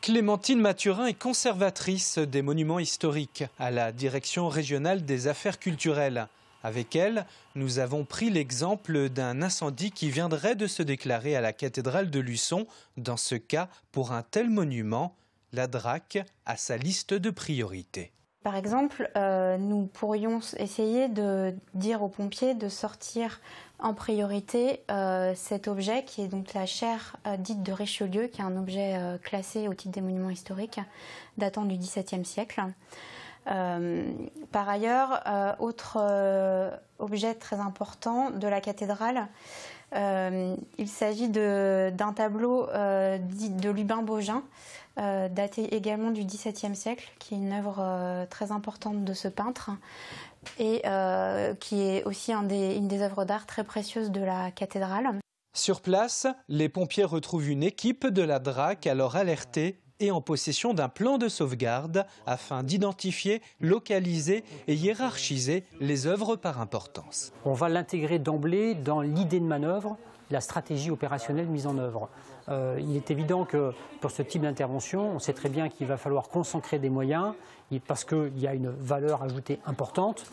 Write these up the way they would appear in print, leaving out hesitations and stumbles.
Clémentine Mathurin est conservatrice des monuments historiques à la Direction régionale des affaires culturelles. Avec elle, nous avons pris l'exemple d'un incendie qui viendrait de se déclarer à la cathédrale de Luçon. Dans ce cas, pour un tel monument, la DRAC a sa liste de priorités. Par exemple, nous pourrions essayer de dire aux pompiers de sortir en priorité cet objet qui est donc la chaire dite de Richelieu, qui est un objet classé au titre des monuments historiques datant du XVIIe siècle. Par ailleurs, autre objet très important de la cathédrale, il s'agit d'un tableau dit de Lubin Bogin, daté également du XVIIe siècle, qui est une œuvre très importante de ce peintre et qui est aussi une des œuvres d'art très précieuses de la cathédrale. Sur place, les pompiers retrouvent une équipe de la DRAC alors alertée et en possession d'un plan de sauvegarde afin d'identifier, localiser et hiérarchiser les œuvres par importance. On va l'intégrer d'emblée dans l'idée de manœuvre, la stratégie opérationnelle mise en œuvre. Il est évident que pour ce type d'intervention, on sait très bien qu'il va falloir consacrer des moyens parce qu'il y a une valeur ajoutée importante.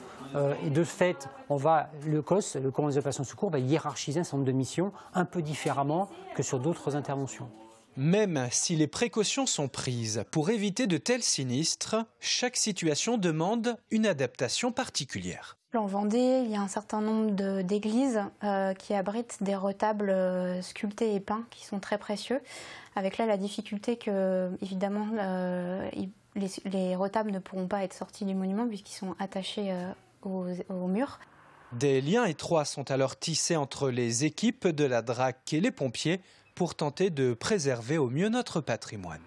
Et de fait, le COS, le commandement des opérations de secours, va hiérarchiser un certain nombre de missions un peu différemment que sur d'autres interventions. Même si les précautions sont prises pour éviter de tels sinistres, chaque situation demande une adaptation particulière. En Vendée, il y a un certain nombre d'églises qui abritent des retables sculptés et peints qui sont très précieux. Avec là la difficulté que, évidemment, les retables ne pourront pas être sortis du monument puisqu'ils sont attachés au mur. Des liens étroits sont alors tissés entre les équipes de la DRAC et les pompiers pour tenter de préserver au mieux notre patrimoine.